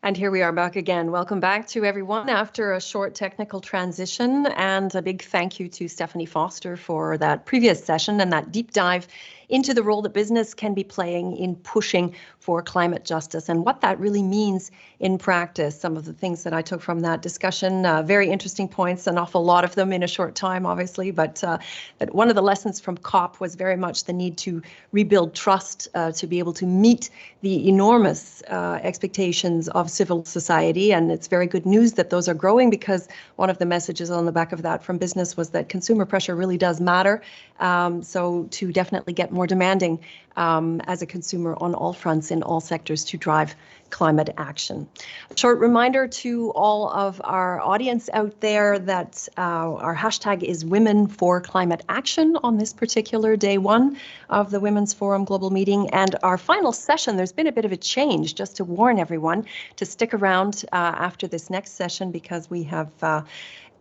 And here we are back again. Welcome back to everyone after a short technical transition, and a big thank you to Stephanie Foster for that previous session and that deep dive into the role that business can be playing in pushing for climate justice and what that really means in practice. Some of the things that I took from that discussion, very interesting points, an awful lot of them in a short time, obviously, but that one of the lessons from COP was very much the need to rebuild trust to be able to meet the enormous expectations of civil society. And it's very good news that those are growing, because one of the messages on the back of that from business was that consumer pressure really does matter. So to definitely get more demanding as a consumer on all fronts in all sectors to drive climate action. A short reminder to all of our audience out there that our hashtag is Women for Climate Action on this particular day one of the Women's Forum Global Meeting. And our final session, there's been a bit of a change, just to warn everyone to stick around after this next session, because we have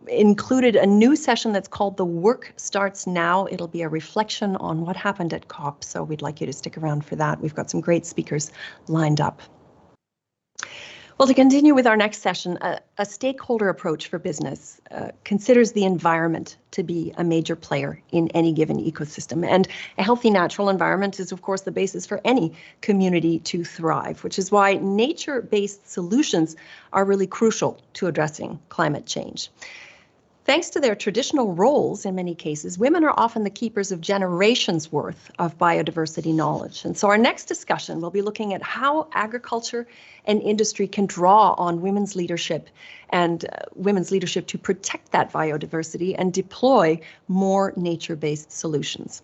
included a new session that's called The Work Starts Now. It'll be a reflection on what happened at COP, so we'd like you to stick around for that. We've got some great speakers lined up. Well, to continue with our next session, a stakeholder approach for business considers the environment to be a major player in any given ecosystem. And a healthy natural environment is, of course, the basis for any community to thrive, which is why nature-based solutions are really crucial to addressing climate change. Thanks to their traditional roles, in many cases, women are often the keepers of generations' worth of biodiversity knowledge. And so our next discussion will be looking at how agriculture and industry can draw on women's leadership to protect that biodiversity and deploy more nature-based solutions.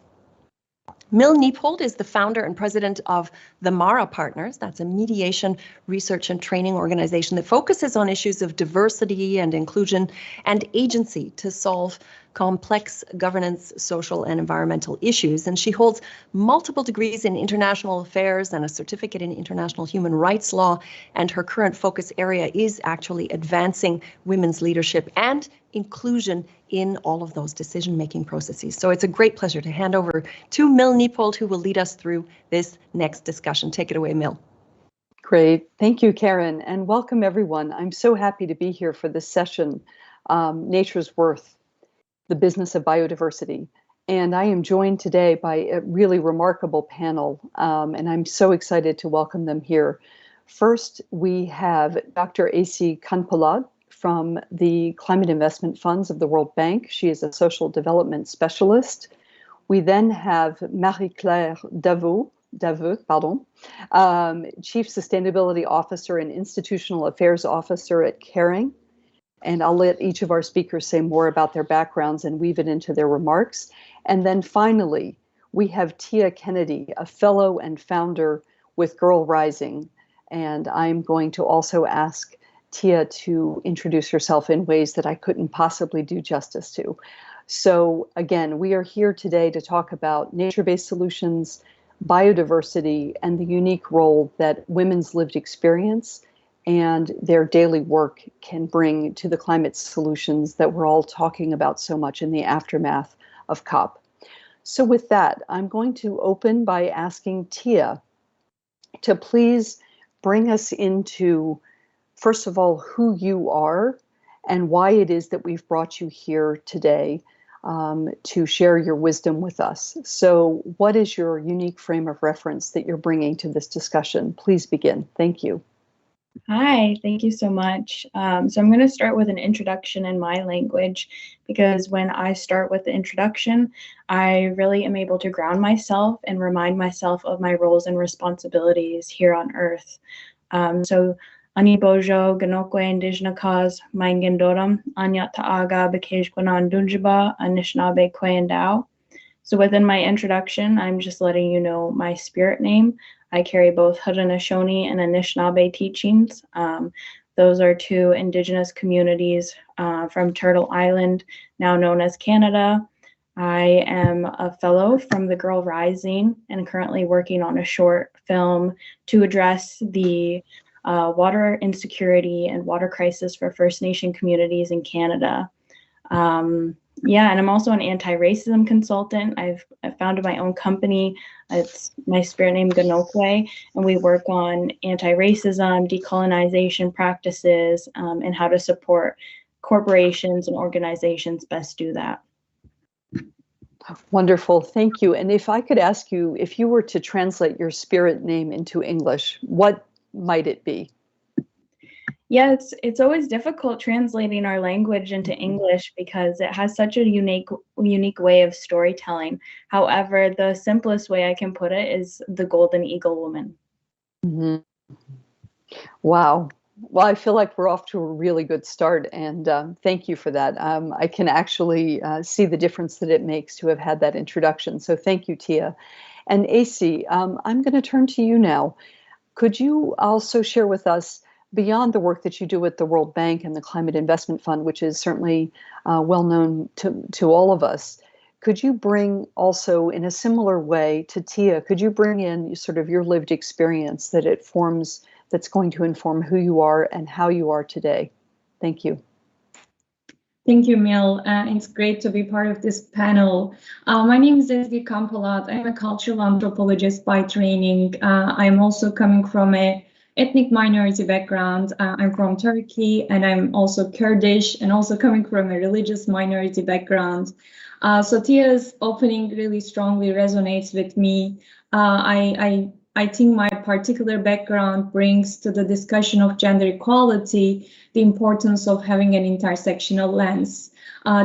Niepold is the founder and president of the Mara Partners. That's a mediation, research and training organization that focuses on issues of diversity and inclusion and agency to solve complex governance, social and environmental issues. And she holds multiple degrees in international affairs and a certificate in international human rights law. And her current focus area is actually advancing women's leadership and inclusion in all of those decision-making processes. So it's a great pleasure to hand over to Niepold, who will lead us through this next discussion. Take it away, Mil. Great. Thank you, Karen, and welcome everyone. I'm so happy to be here for this session, Nature's Worth, the Business of Biodiversity. And I am joined today by a really remarkable panel, and I'm so excited to welcome them here. First, we have Dr. Ezgi Canpolat from the Climate Investment Funds of the World Bank. She is a social development specialist. We then have Marie-Claire Daveu, Chief Sustainability Officer and Institutional Affairs Officer at Kering. And I'll let each of our speakers say more about their backgrounds and weave it into their remarks. And then finally, we have Tia Kennedy, a fellow and founder with Girl Rising. And I'm going to also ask Tia to introduce herself in ways that I couldn't possibly do justice to. So again, we are here today to talk about nature-based solutions, biodiversity, and the unique role that women's lived experience and their daily work can bring to the climate solutions that we're all talking about so much in the aftermath of COP. So with that, I'm going to open by asking Tia to please bring us into, first of all, who you are and why it is that we've brought you here today to share your wisdom with us. So what is your unique frame of reference that you're bringing to this discussion? Please begin. Thank you. Hi, thank you so much. So I'm going to start with an introduction in my language, because when I start with the introduction, I really am able to ground myself and remind myself of my roles and responsibilities here on Earth. So Ani bojo ganokwe indigenous cause maingendoram anya taaga bekejkwanan dunjiba anishinaabe kwendao. So within my introduction, I'm just letting you know my spirit name. I carry both Haudenosaunee and Anishinaabe teachings. Those are two indigenous communities from Turtle Island, now known as Canada. I am a fellow from the Girl Rising and currently working on a short film to address the water insecurity and water crisis for First Nation communities in Canada. Yeah, and I'm also an anti-racism consultant. I've founded my own company. It's my spirit name, Ganokwe, and we work on anti-racism, decolonization practices, and how to support corporations and organizations best do that. Wonderful, thank you. And if I could ask you, if you were to translate your spirit name into English, what might it be? Yeah, it's always difficult translating our language into English because it has such a unique way of storytelling. However, the simplest way I can put it is the Golden Eagle Woman. Mm-hmm. Wow. Well, I feel like we're off to a really good start, and thank you for that. I can actually see the difference that it makes to have had that introduction. So thank you, Tia. And Ezgi, I'm going to turn to you now. Could you also share with us, beyond the work that you do with the World Bank and the Climate Investment Fund, which is certainly well known to all of us, could you bring also, in a similar way to Tia, could you bring in sort of your lived experience that's going to inform who you are and how you are today? Thank you. Thank you, Mil. It's great to be part of this panel. My name is Ezgi Canpolat. I'm a cultural anthropologist by training. I'm also coming from an ethnic minority background. I'm from Turkey, and I'm also Kurdish, and also coming from a religious minority background. So Tia's opening really strongly resonates with me. I think my particular background brings to the discussion of gender equality the importance of having an intersectional lens.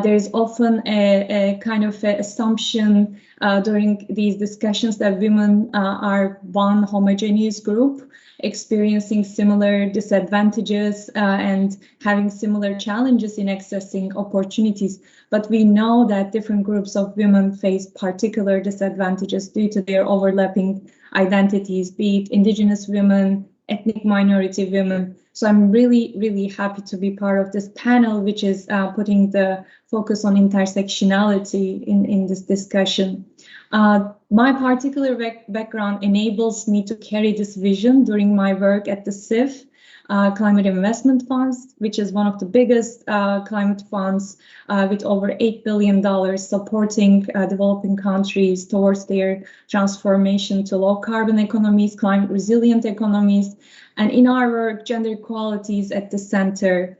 There's often a kind of assumption during these discussions that women are one homogeneous group experiencing similar disadvantages and having similar challenges in accessing opportunities. But we know that different groups of women face particular disadvantages due to their overlapping identities, be it Indigenous women, ethnic minority women. So I'm really, really happy to be part of this panel, which is putting the focus on intersectionality in this discussion. My particular background enables me to carry this vision during my work at the CIF, Climate Investment Funds, which is one of the biggest climate funds with over $8 billion supporting developing countries towards their transformation to low carbon economies, climate resilient economies. And in our work, gender equality is at the center.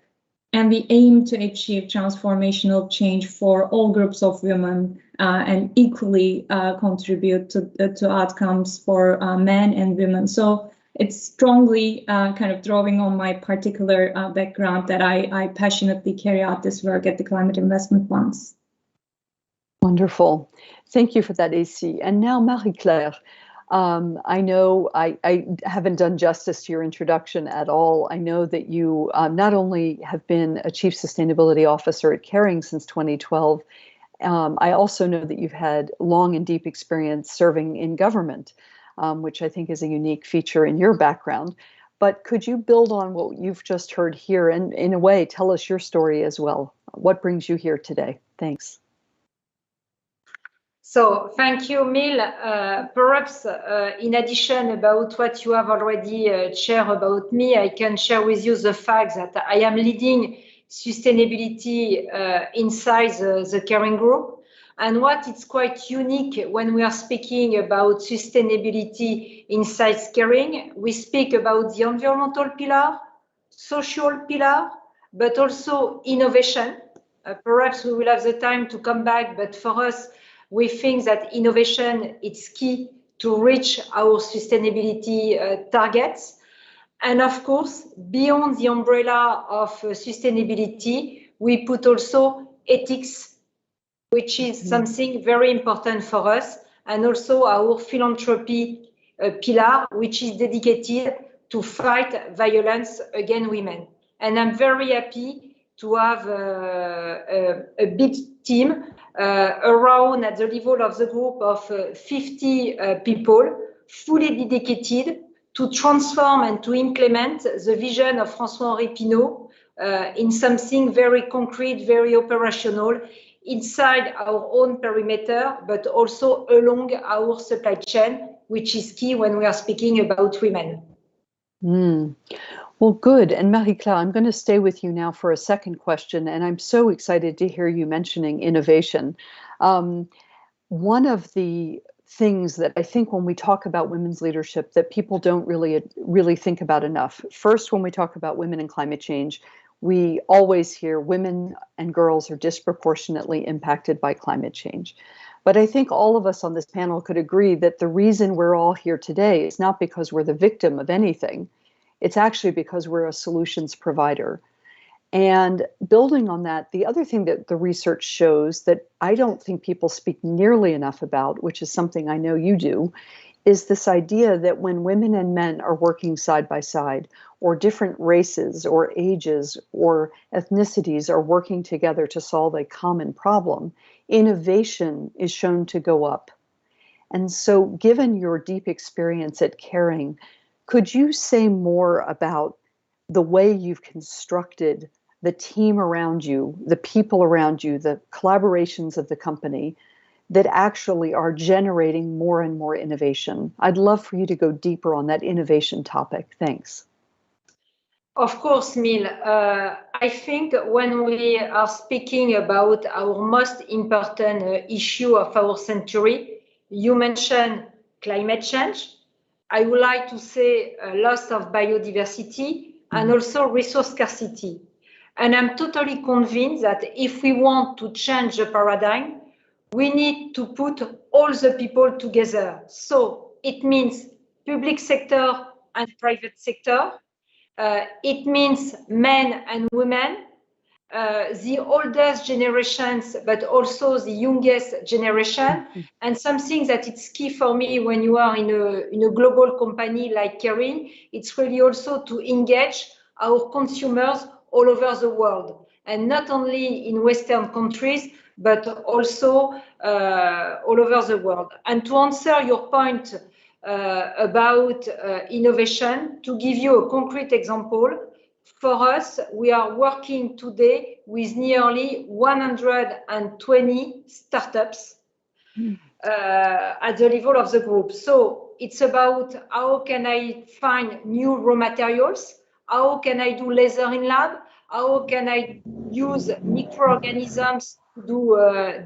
And we aim to achieve transformational change for all groups of women and equally contribute to outcomes for men and women. So it's strongly kind of drawing on my particular background that I passionately carry out this work at the Climate Investment Funds. Wonderful. Thank you for that, Ezgi. And now, Marie-Claire, I know I haven't done justice to your introduction at all. I know that you not only have been a Chief Sustainability Officer at Kering since 2012, I also know that you've had long and deep experience serving in government, which I think is a unique feature in your background. But could you build on what you've just heard here and, in a way, tell us your story as well? What brings you here today? Thanks. So thank you, Mil. Perhaps in addition about what you have already shared about me, I can share with you the fact that I am leading sustainability inside the Kering Group. And what is quite unique when we are speaking about sustainability inside Kering, we speak about the environmental pillar, social pillar, but also innovation. Perhaps we will have the time to come back, but for us, we think that innovation is key to reach our sustainability targets. And of course, beyond the umbrella of sustainability, we put also ethics, which is something very important for us, and also our philanthropy pillar, which is dedicated to fight violence against women. And I'm very happy to have a big team around at the level of the group of 50 people, fully dedicated to transform and to implement the vision of François-Henri Pinault in something very concrete, very operational, inside our own perimeter, but also along our supply chain, which is key when we are speaking about women. Well, good. And Marie-Claire, I'm going to stay with you now for a second question, and I'm so excited to hear you mentioning innovation. One of the things that I think when we talk about women's leadership that people don't really think about enough. First, when we talk about women and climate change, we always hear women and girls are disproportionately impacted by climate change. But I think all of us on this panel could agree that the reason we're all here today is not because we're the victim of anything. It's actually because we're a solutions provider. And building on that, the other thing that the research shows that I don't think people speak nearly enough about, which is something I know you do, is this idea that when women and men are working side by side, or different races or ages or ethnicities are working together to solve a common problem, innovation is shown to go up. And so, given your deep experience at Kering, could you say more about the way you've constructed the team around you, the people around you, the collaborations of the company that actually are generating more and more innovation? I'd love for you to go deeper on that innovation topic. Thanks. Of course, Mil. I think when we are speaking about our most important issue of our century, you mentioned climate change. I would like to say loss of biodiversity and also resource scarcity. And I'm totally convinced that if we want to change the paradigm, we need to put all the people together. So it means public sector and private sector. It means men and women, the oldest generations, but also the youngest generation. And something that it's key for me when you are in a global company like Kering, it's really also to engage our consumers all over the world, and not only in Western countries, but also all over the world. And to answer your point about innovation, to give you a concrete example, for us, we are working today with nearly 120 startups at the level of the group. So it's about how can I find new raw materials, how can I do laser in lab, how can I use microorganisms to do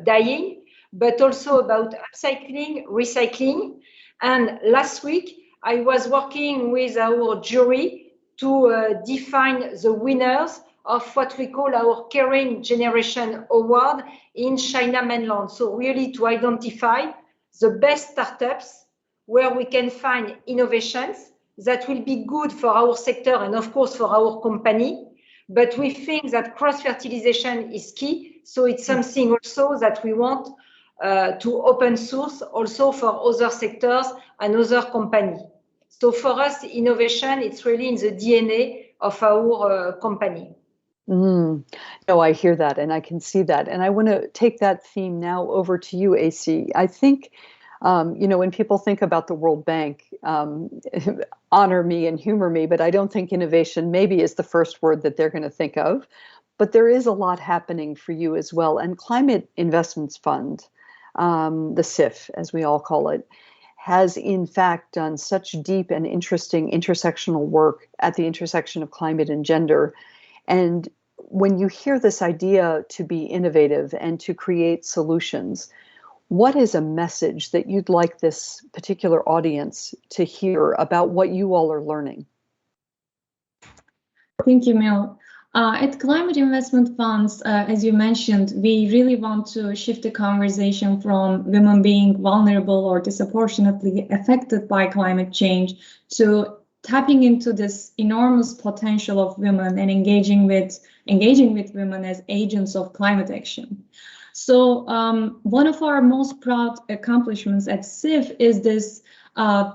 dyeing, but also about upcycling, recycling. And last week, I was working with our jury to define the winners of what we call our Kering Generation Award in China mainland. So really to identify the best startups where we can find innovations that will be good for our sector and of course for our company. But we think that cross-fertilization is key. So it's something also that we want to open source also for other sectors and other companies. So for us, innovation, it's really in the DNA of our company. No, I hear that and I can see that. And I want to take that theme now over to you, AC. I think, when people think about the World Bank, honor me and humor me, but I don't think innovation maybe is the first word that they're going to think of. But there is a lot happening for you as well. And Climate Investments Fund, the CIF, as we all call it, has in fact done such deep and interesting intersectional work at the intersection of climate and gender. And when you hear this idea to be innovative and to create solutions, what is a message that you'd like this particular audience to hear about what you all are learning? Thank you, Mel. At Climate Investment Funds, as you mentioned, we really want to shift the conversation from women being vulnerable or disproportionately affected by climate change to tapping into this enormous potential of women and engaging with women as agents of climate action. So one of our most proud accomplishments at CIF is this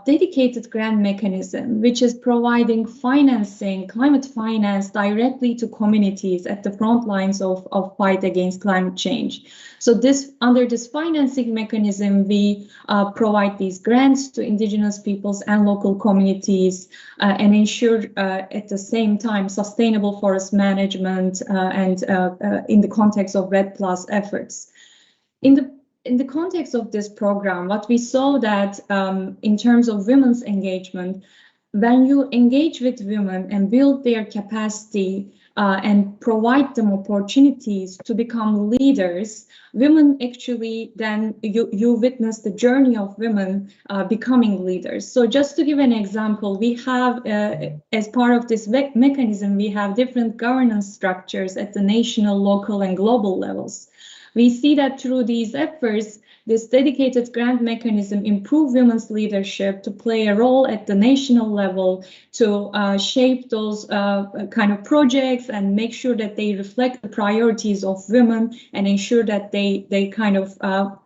dedicated grant mechanism, which is providing financing, climate finance directly to communities at the front lines of fight against climate change. So under this financing mechanism, we provide these grants to Indigenous peoples and local communities and ensure at the same time sustainable forest management and in the context of REDD+ efforts. In the context of this program, what we saw that in terms of women's engagement, when you engage with women and build their capacity and provide them opportunities to become leaders, women actually then you witness the journey of women becoming leaders. So just to give an example, we have as part of this mechanism, we have different governance structures at the national, local, and global levels. We see that through these efforts, this dedicated grant mechanism improve women's leadership to play a role at the national level to shape those kind of projects and make sure that they reflect the priorities of women and ensure that they kind of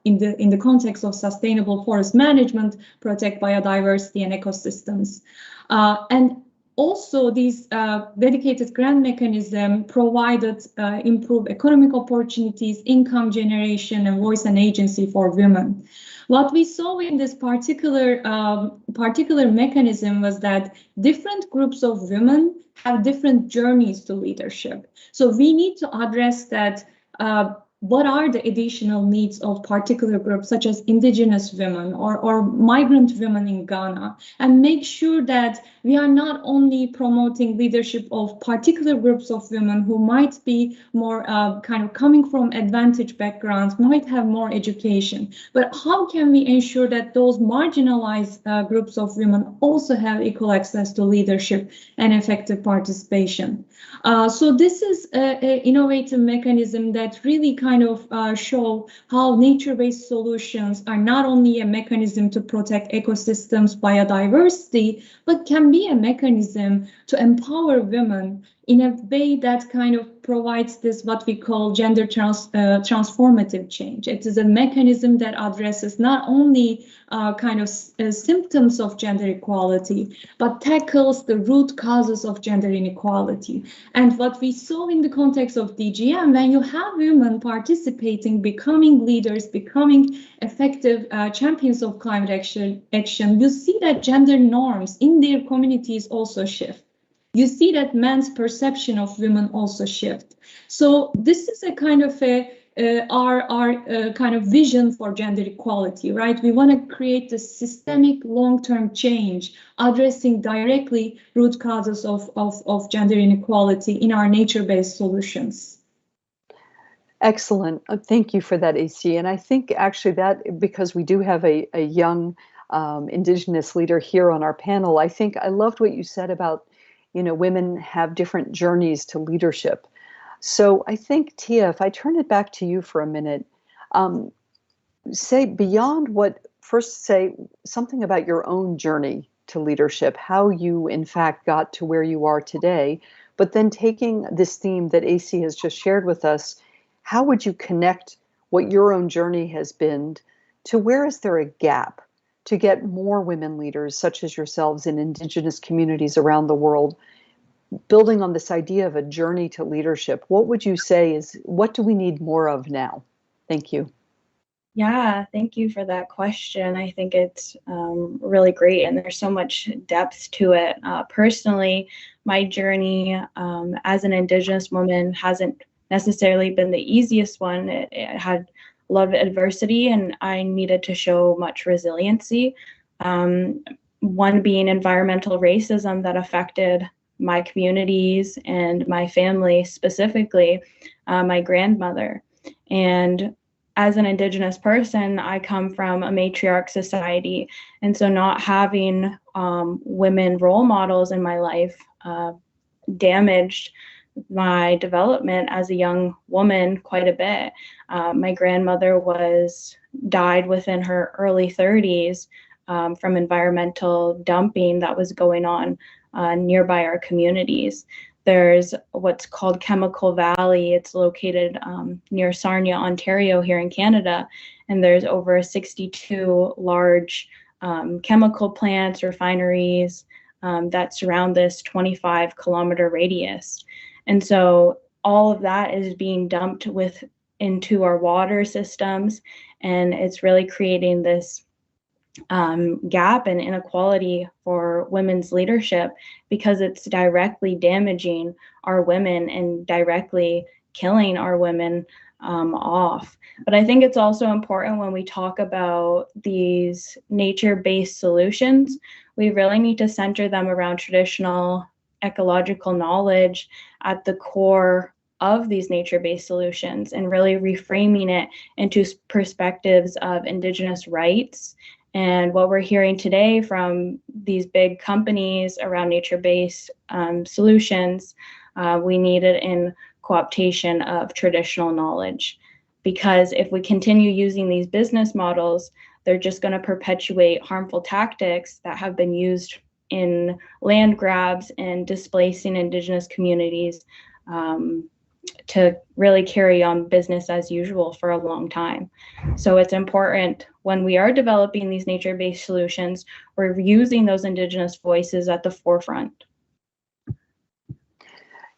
in the context of sustainable forest management protect biodiversity and ecosystems. And also, these dedicated grant mechanism provided improved economic opportunities, income generation, and voice and agency for women. What we saw in this particular mechanism was that different groups of women have different journeys to leadership. So we need to address that. What are the additional needs of particular groups, such as Indigenous women or migrant women in Ghana, and make sure that we are not only promoting leadership of particular groups of women who might be more kind of coming from advantaged backgrounds, might have more education, but how can we ensure that those marginalized groups of women also have equal access to leadership and effective participation? So this is an innovative mechanism that really kind of show how nature-based solutions are not only a mechanism to protect ecosystems, biodiversity, but can be a mechanism to empower women in a way that kind of provides this what we call gender transformative change. It is a mechanism that addresses not only kind of symptoms of gender equality, but tackles the root causes of gender inequality. And what we saw in the context of DGM, when you have women participating, becoming leaders, becoming effective champions of climate action, you see that gender norms in their communities also shift. You see that men's perception of women also shift. So this is a kind of our kind of vision for gender equality, right? We want to create a systemic long-term change addressing directly root causes of gender inequality in our nature-based solutions. Excellent. Thank you for that, Ezgi. And I think actually that, because we do have a young Indigenous leader here on our panel, I think I loved what you said about, you know, women have different journeys to leadership. So I think, Tia, if I turn it back to you for a minute, say beyond first say something about your own journey to leadership, how you in fact got to where you are today, but then taking this theme that Ezgi has just shared with us, how would you connect what your own journey has been to where is there a gap to get more women leaders such as yourselves in Indigenous communities around the world, building on this idea of a journey to leadership? What would you say what do we need more of now? Thank you. Yeah, thank you for that question. I think it's really great, and there's so much depth to it. Personally, my journey as an Indigenous woman hasn't necessarily been the easiest one. It had a lot of adversity, and I needed to show much resiliency. One being environmental racism that affected my communities and my family, specifically my grandmother. And as an Indigenous person, I come from a matriarch society. And so not having women role models in my life damaged my development as a young woman quite a bit. My grandmother died within her early 30s from environmental dumping that was going on nearby our communities. There's what's called Chemical Valley. It's located near Sarnia, Ontario, here in Canada. And there's over 62 large chemical plants, refineries that surround this 25-kilometer radius. And so all of that is being dumped into our water systems, and it's really creating this gap and inequality for women's leadership because it's directly damaging our women and directly killing our women off. But I think it's also important when we talk about these nature-based solutions, we really need to center them around traditional ecological knowledge at the core of these nature-based solutions, and really reframing it into perspectives of Indigenous rights. And what we're hearing today from these big companies around nature-based solutions, we need it in cooptation of traditional knowledge. Because if we continue using these business models, they're just going to perpetuate harmful tactics that have been used in land grabs and displacing Indigenous communities to really carry on business as usual for a long time. So it's important when we are developing these nature-based solutions, we're using those Indigenous voices at the forefront.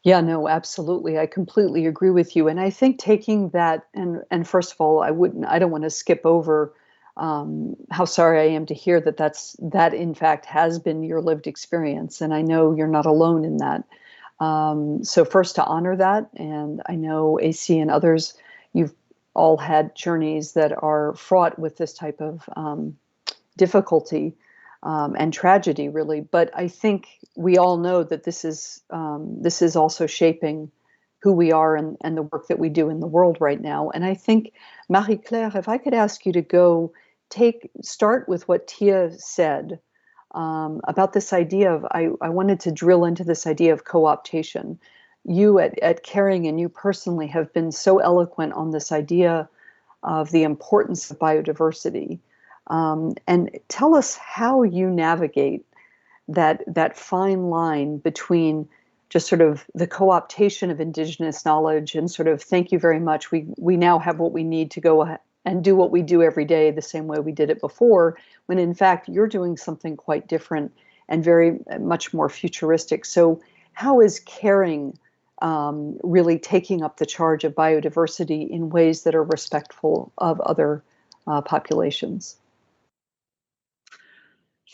Yeah, no, absolutely. I completely agree with you. And I think taking that, and first of all, I don't want to skip over how sorry I am to hear that that in fact has been your lived experience. And I know you're not alone in that. So first, to honor that, and I know AC and others, you've all had journeys that are fraught with this type of difficulty and tragedy, really. But I think we all know that this is also shaping who we are and the work that we do in the world right now. And I think, Marie-Claire, if I could ask you to start with what Tia said about this idea of, I wanted to drill into this idea of co-optation. You at Kering and you personally have been so eloquent on this idea of the importance of biodiversity. And tell us how you navigate that fine line between just sort of the co-optation of Indigenous knowledge and sort of, thank you very much, we now have what we need to go and do what we do every day the same way we did it before, when in fact you're doing something quite different and very much more futuristic. So how is Kering really taking up the charge of biodiversity in ways that are respectful of other populations?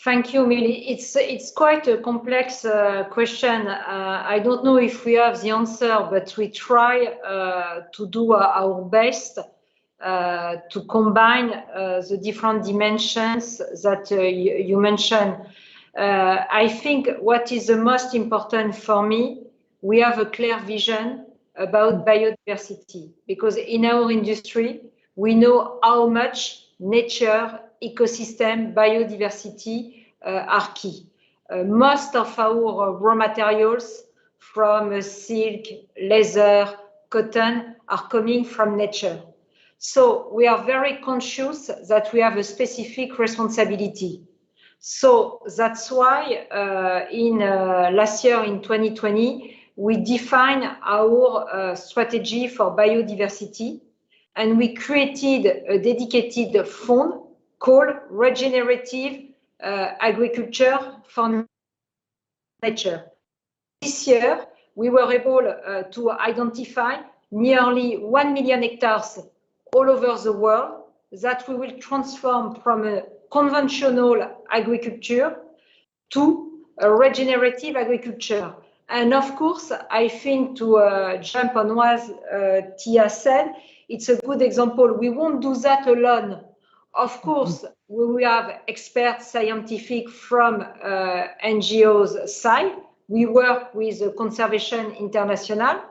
Thank you, Millie. It's quite a complex question. I don't know if we have the answer, but we try to do our best to combine the different dimensions that you mentioned. I think what is the most important for me, we have a clear vision about biodiversity, because in our industry, we know how much nature, ecosystem, biodiversity are key. Most of our raw materials from silk, leather, cotton are coming from nature. So we are very conscious that we have a specific responsibility. So that's why last year in 2020, we defined our strategy for biodiversity, and we created a dedicated fund called Regenerative Agriculture for Nature. This year, we were able to identify nearly 1 million hectares all over the world that we will transform from a conventional agriculture to a regenerative agriculture. And of course, I think to jump on what Tia said, it's a good example. We won't do that alone. Of course, we will have experts, scientific from NGOs side. We work with Conservation International,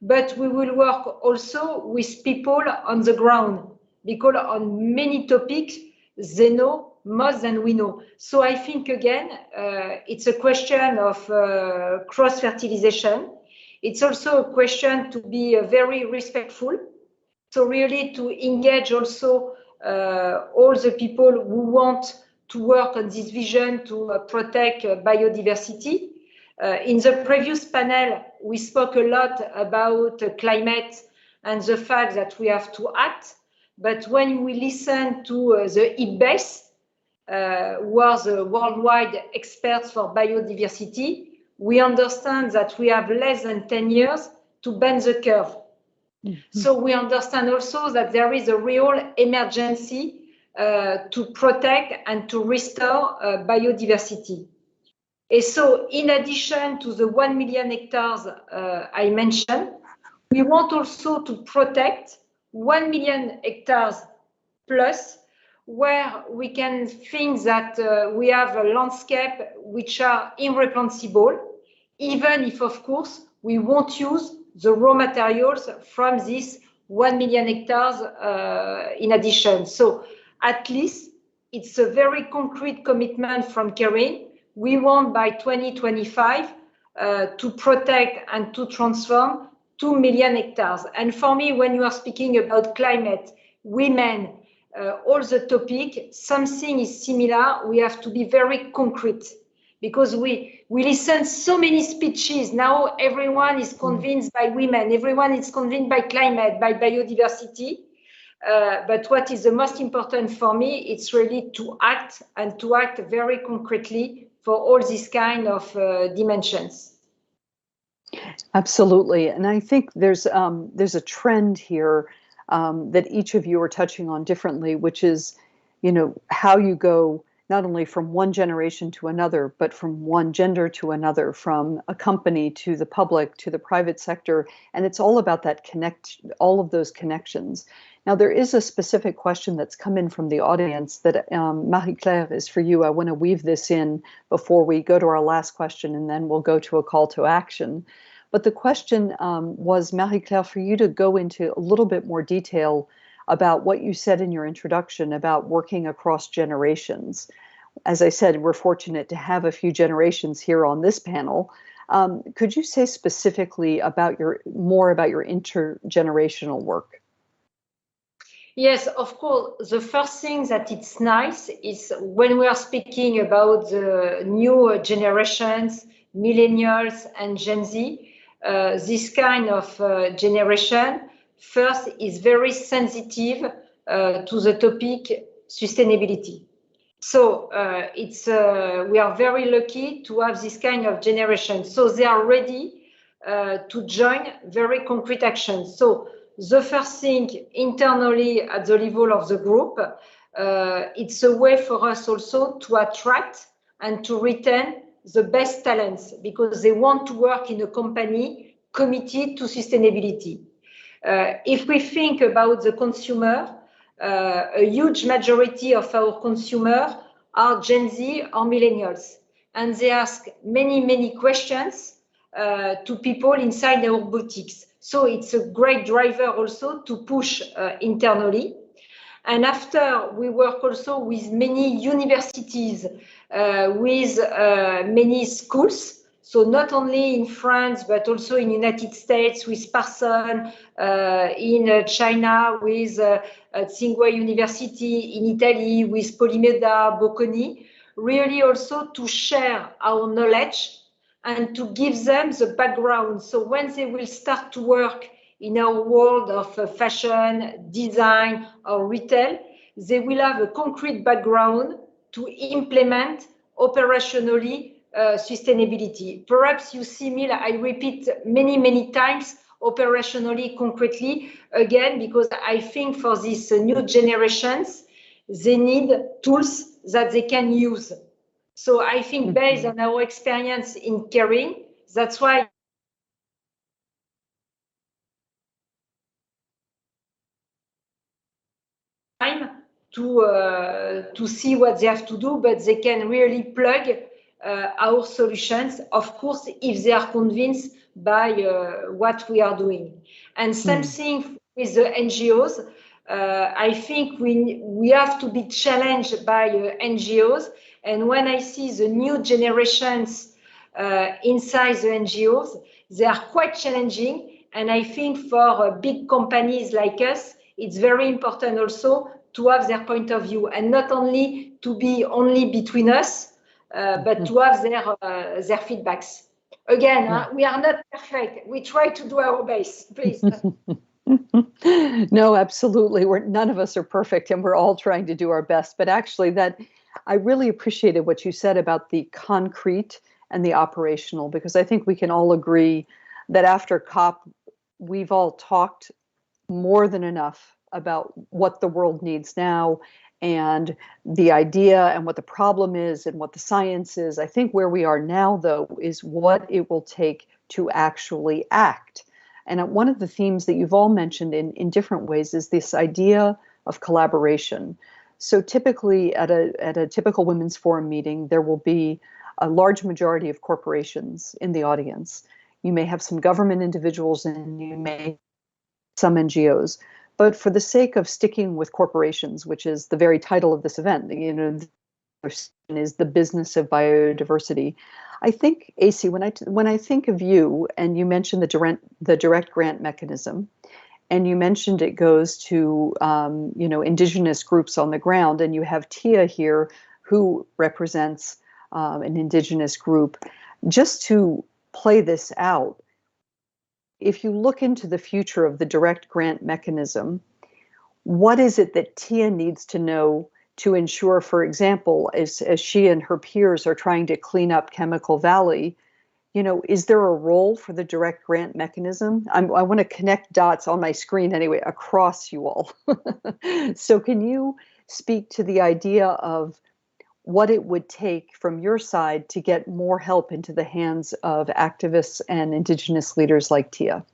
but we will work also with people on the ground, because on many topics, they know more than we know. So I think, again, it's a question of cross-fertilization. It's also a question to be very respectful. So really to engage also all the people who want to work on this vision to protect biodiversity. In the previous panel, we spoke a lot about climate and the fact that we have to act. But when we listen to the IPBES, who are the worldwide experts for biodiversity, we understand that we have less than 10 years to bend the curve. So we understand also that there is a real emergency to protect and to restore biodiversity. And so in addition to the 1 million hectares I mentioned, we want also to protect 1 million hectares plus where we can think that we have a landscape which are irreplaceable, even if, of course, we won't use the raw materials from this 1 million hectares in addition. So at least it's a very concrete commitment from Kering. We want by 2025 to protect and to transform 2 million hectares. And for me, when you are speaking about climate, women, all the topic, something is similar. We have to be very concrete, because we listen so many speeches. Now everyone is convinced by women, everyone is convinced by climate, by biodiversity. But what is the most important for me, it's really to act, and to act very concretely for all these kind of dimensions. Absolutely. And I think there's a trend here that each of you are touching on differently, which is, how you go not only from one generation to another, but from one gender to another, from a company to the public to the private sector. And it's all about that all of those connections. Now, there is a specific question that's come in from the audience that, Marie-Claire, is for you. I want to weave this in before we go to our last question, and then we'll go to a call to action. But the question was, Marie-Claire, for you to go into a little bit more detail about what you said in your introduction about working across generations. As I said, we're fortunate to have a few generations here on this panel. Could you say specifically more about your intergenerational work? Yes, of course. The first thing that it's nice is when we are speaking about the new generations, millennials and Gen Z, this kind of generation, first, is very sensitive to the topic sustainability. So we are very lucky to have this kind of generation. So they are ready to join very concrete actions. So the first thing internally at the level of the group, it's a way for us also to attract and to retain the best talents, because they want to work in a company committed to sustainability. If we think about the consumer, a huge majority of our consumers are Gen Z or millennials, and they ask many questions to people inside our boutiques. So it's a great driver also to push internally. And after, we work also with many universities, with many schools. So not only in France, but also in United States with Parsons, in China with Tsinghua University, in Italy with Polimeda, Bocconi, really also to share our knowledge and to give them the background. So when they will start to work in our world of fashion, design, or retail, they will have a concrete background to implement operationally sustainability. Perhaps you see me, I repeat many times, operationally, concretely, again, because I think for these new generations, they need tools that they can use. So I think based on our experience in Kering, that's why to see what they have to do, but they can really plug our solutions, of course, if they are convinced by what we are doing. And same thing with the NGOs. I think we have to be challenged by NGOs. And when I see the new generations inside the NGOs, they are quite challenging. And I think for big companies like us, it's very important also to have their point of view, and not only to be only between us, but to have their feedbacks. Again, we are not perfect. We try to do our best, please. No, absolutely. None of us are perfect, and we're all trying to do our best. But actually, I really appreciated what you said about the concrete and the operational, because I think we can all agree that after COP, we've all talked more than enough about what the world needs now, and the idea, and what the problem is, and what the science is. I think where we are now, though, is what it will take to actually act. And one of the themes that you've all mentioned in different ways is this idea of collaboration. So typically at a typical women's forum meeting, there will be a large majority of corporations in the audience. You may have some government individuals and you may have some NGOs. But for the sake of sticking with corporations, which is the very title of this event, is the business of biodiversity. I think, Ezgi, when I think of you, and you mentioned the direct grant mechanism, and you mentioned it goes to indigenous groups on the ground, and you have Tia here who represents an indigenous group. Just to play this out, if you look into the future of the direct grant mechanism, what is it that Tia needs to know to ensure, for example, as she and her peers are trying to clean up Chemical Valley, is there a role for the direct grant mechanism? I want to connect dots on my screen anyway, across you all. So can you speak to the idea of what it would take from your side to get more help into the hands of activists and indigenous leaders like Tia?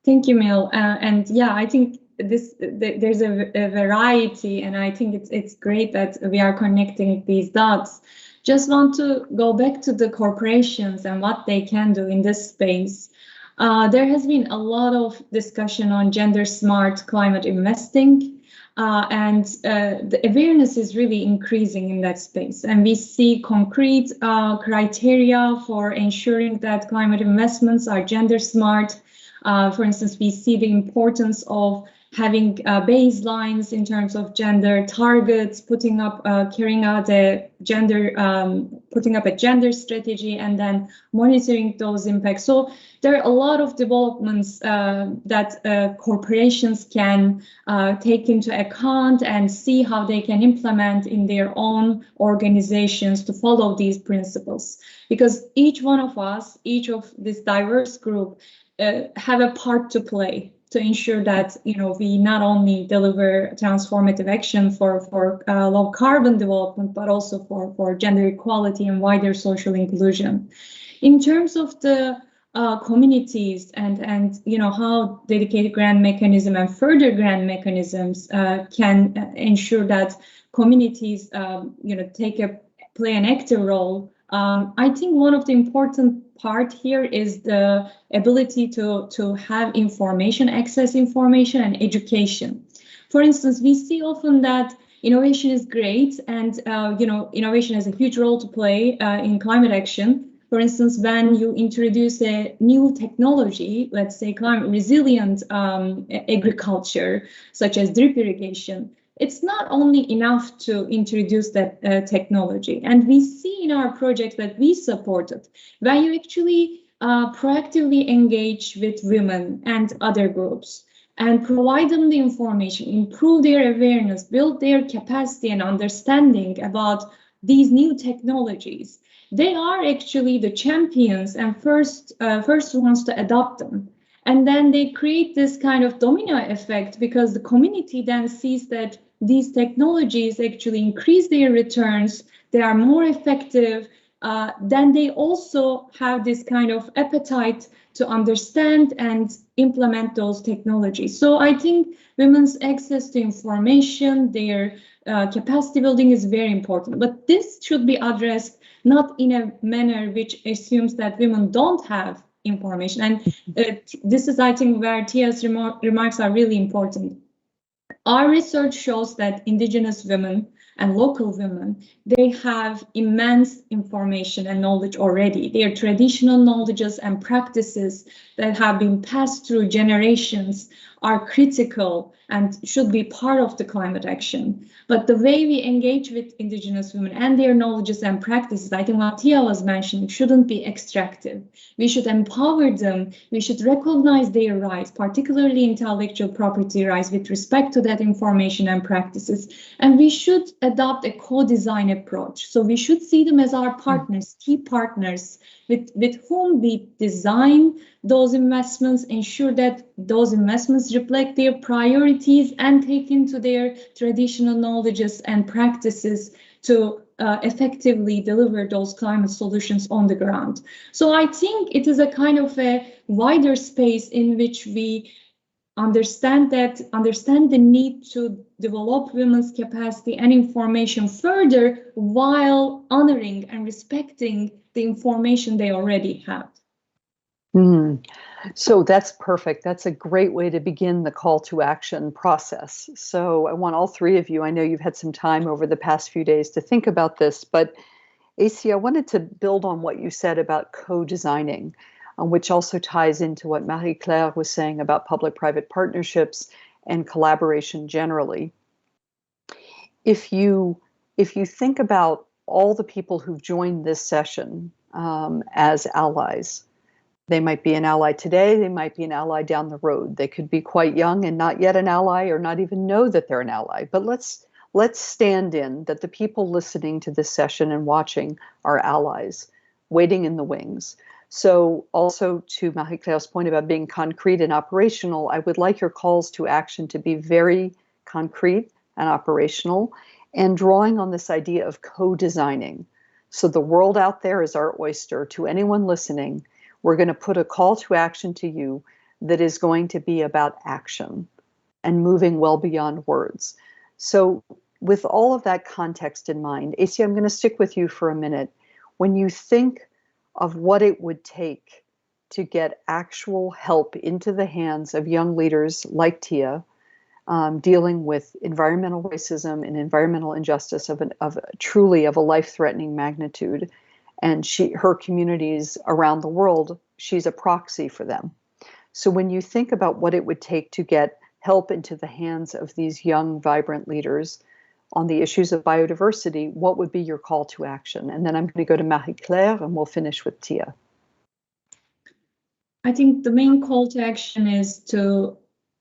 Thank you, Mel. And yeah, I think there's a variety, and I think it's great that we are connecting these dots. Just want to go back to the corporations and what they can do in this space. There has been a lot of discussion on gender smart climate investing, and the awareness is really increasing in that space. And we see concrete criteria for ensuring that climate investments are gender smart. For instance, we see the importance of having baselines in terms of gender targets, carrying out putting up a gender strategy, and then monitoring those impacts. So there are a lot of developments that corporations can take into account and see how they can implement in their own organizations to follow these principles. Because each one of us, each of this diverse group, have a part to play to ensure that we not only deliver transformative action for low carbon development, but also for gender equality and wider social inclusion. In terms of the communities and how dedicated grant mechanism and further grant mechanisms can ensure that communities play an active role. I think one of the important part here is the ability to have access information and education. For instance, we see often that innovation is great, and innovation has a huge role to play in climate action. For instance, when you introduce a new technology, let's say climate resilient agriculture, such as drip irrigation, it's not only enough to introduce that technology. And we see in our project that we supported, when you actually proactively engage with women and other groups and provide them the information, improve their awareness, build their capacity and understanding about these new technologies, they are actually the champions and first ones to adopt them. And then they create this kind of domino effect, because the community then sees that these technologies actually increase their returns, they are more effective, then they also have this kind of appetite to understand and implement those technologies. So I think women's access to information, their capacity building is very important. But this should be addressed not in a manner which assumes that women don't have information. And this is, I think, where Tia's remarks are really important. Our research shows that indigenous women and local women, they have immense information and knowledge already. Their traditional knowledges and practices that have been passed through generations are critical and should be part of the climate action. But the way we engage with indigenous women and their knowledges and practices, I think what Tia was mentioning, shouldn't be extractive. We should empower them. We should recognize their rights, particularly intellectual property rights, with respect to that information and practices. And we should adopt a co-design approach. So we should see them as our partners, key partners, with whom we design those investments, ensure that those investments reflect their priorities and take into their traditional knowledges and practices to effectively deliver those climate solutions on the ground. So I think it is a kind of a wider space in which we understand the need to develop women's capacity and information further while honoring and respecting the information they already have. So that's perfect. That's a great way to begin the call to action process. So I want all three of you, I know you've had some time over the past few days to think about this, but Ezgi, I wanted to build on what you said about co-designing, which also ties into what Marie-Claire was saying about public-private partnerships and collaboration generally. If you think about all the people who've joined this session as allies, they might be an ally today, they might be an ally down the road. They could be quite young and not yet an ally or not even know that they're an ally. But let's stand in that the people listening to this session and watching are allies, waiting in the wings. So also to Marie-Claire's point about being concrete and operational, I would like your calls to action to be very concrete and operational and drawing on this idea of co-designing. So the world out there is our oyster. To anyone listening, we're going to put a call to action to you that is going to be about action and moving well beyond words. So with all of that context in mind, Ezgi, I'm going to stick with you for a minute. When you think of what it would take to get actual help into the hands of young leaders like Tia, dealing with environmental racism and environmental injustice of a life-threatening magnitude, and her communities around the world, she's a proxy for them. So when you think about what it would take to get help into the hands of these young, vibrant leaders on the issues of biodiversity, what would be your call to action? And then I'm going to go to Marie-Claire and we'll finish with Tia. I think the main call to action is to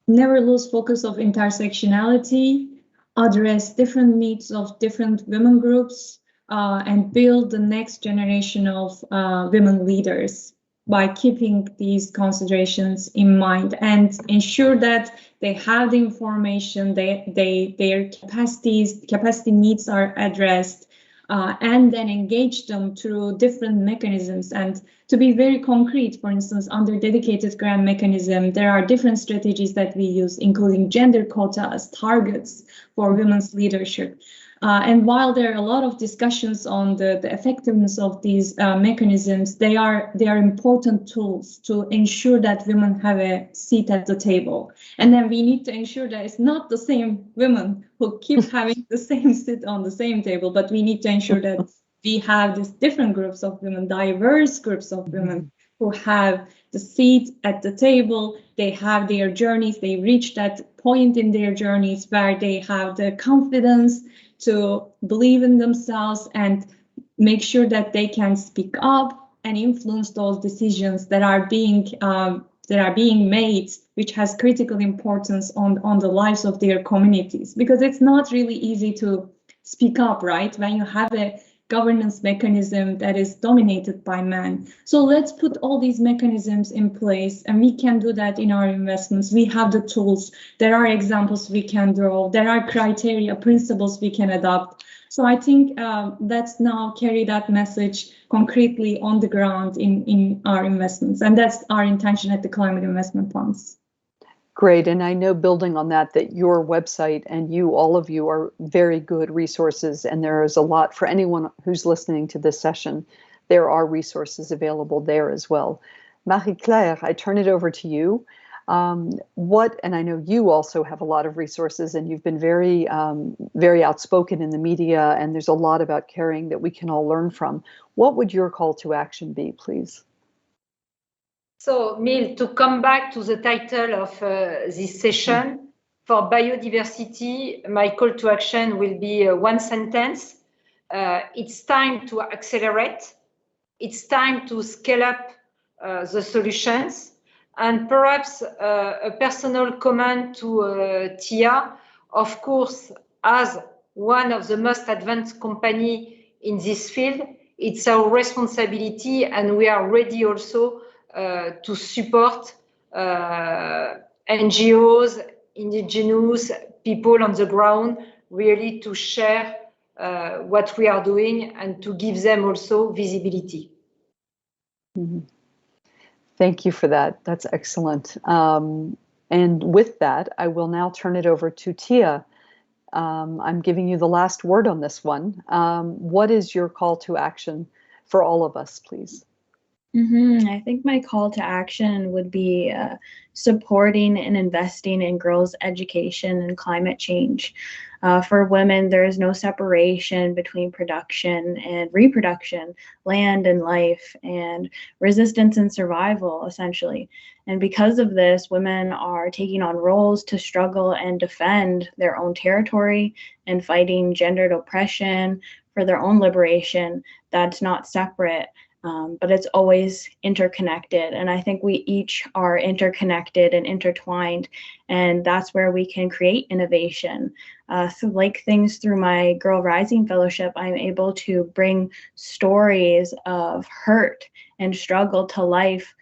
never lose focus of intersectionality, address different needs of different women groups, and build the next generation of women leaders by keeping these considerations in mind and ensure that they have the information, their capacity needs are addressed, and then engage them through different mechanisms. And to be very concrete, for instance, under dedicated grant mechanism, there are different strategies that we use, including gender quotas, targets for women's leadership. And while there are a lot of discussions on the effectiveness of these mechanisms, they are important tools to ensure that women have a seat at the table. And then we need to ensure that it's not the same women who keep having the same seat on the same table, but we need to ensure that we have these different groups of women, diverse groups of women who have the seat at the table. They have their journeys, they reach that point in their journeys where they have the confidence to believe in themselves and make sure that they can speak up and influence those decisions that are being made, which has critical importance on the lives of their communities. Because it's not really easy to speak up, right, when you have a governance mechanism that is dominated by men. So let's put all these mechanisms in place, and we can do that in our investments. We have the tools, there are examples we can draw, there are criteria, principles we can adopt. So I think let's now carry that message concretely on the ground in our investments. And that's our intention at the Climate Investment Funds. Great. And I know, building on that your website and all of you are very good resources. And there is a lot for anyone who's listening to this session. There are resources available there as well. Marie-Claire, I turn it over to you. And I know you also have a lot of resources, and you've been very, very outspoken in the media, and there's a lot about caring that we can all learn from. What would your call to action be, please? So, Mil, to come back to the title of this session, for biodiversity, my call to action will be one sentence. It's time to accelerate. It's time to scale up the solutions. And perhaps a personal comment to Tia. Of course, as one of the most advanced companies in this field, it's our responsibility, and we are ready also to support NGOs, indigenous people on the ground, really to share what we are doing and to give them also visibility. Mm-hmm. Thank you for that. That's excellent. And with that, I will now turn it over to Tia. I'm giving you the last word on this one. What is your call to action for all of us, please? I think my call to action would be supporting and investing in girls' education and climate change. For women, there is no separation between production and reproduction, land and life, and resistance and survival, essentially. And because of this, women are taking on roles to struggle and defend their own territory and fighting gendered oppression for their own liberation that's not separate. But it's always interconnected. And I think we each are interconnected and intertwined, and that's where we can create innovation. So like things through my Girl Rising Fellowship, I'm able to bring stories of hurt and struggle to life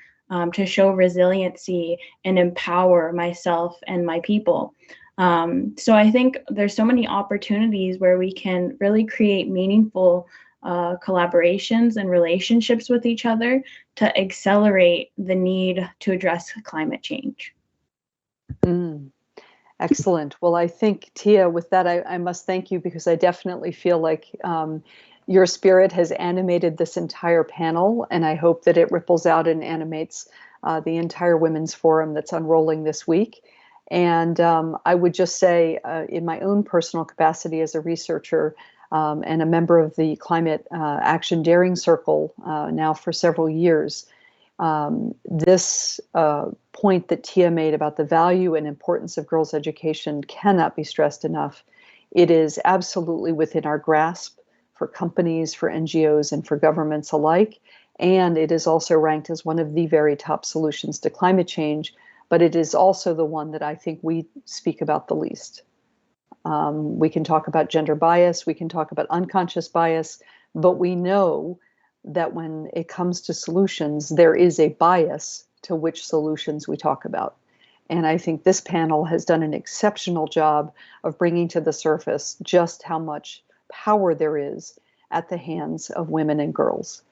to show resiliency and empower myself and my people. So I think there's so many opportunities where we can really create meaningful collaborations and relationships with each other to accelerate the need to address climate change. Excellent. Well, I think, Tia, with that, I must thank you, because I definitely feel like your spirit has animated this entire panel, and I hope that it ripples out and animates the entire Women's Forum that's unrolling this week. And I would just say, in my own personal capacity as a researcher, and a member of the Climate Action Daring Circle now for several years, this point that Tia made about the value and importance of girls' education cannot be stressed enough. It is absolutely within our grasp for companies, for NGOs, and for governments alike. And it is also ranked as one of the very top solutions to climate change, but it is also the one that I think we speak about the least. We can talk about gender bias, we can talk about unconscious bias, but we know that when it comes to solutions, there is a bias to which solutions we talk about. And I think this panel has done an exceptional job of bringing to the surface just how much power there is at the hands of women and girls.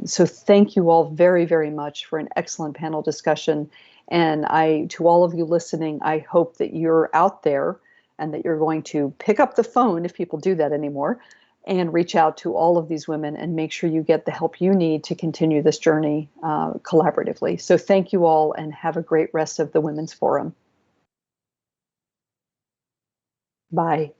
So thank you all very, very much for an excellent panel discussion. And to all of you listening, I hope that you're out there and that you're going to pick up the phone, if people do that anymore, and reach out to all of these women and make sure you get the help you need to continue this journey collaboratively. So thank you all, and have a great rest of the Women's Forum. Bye.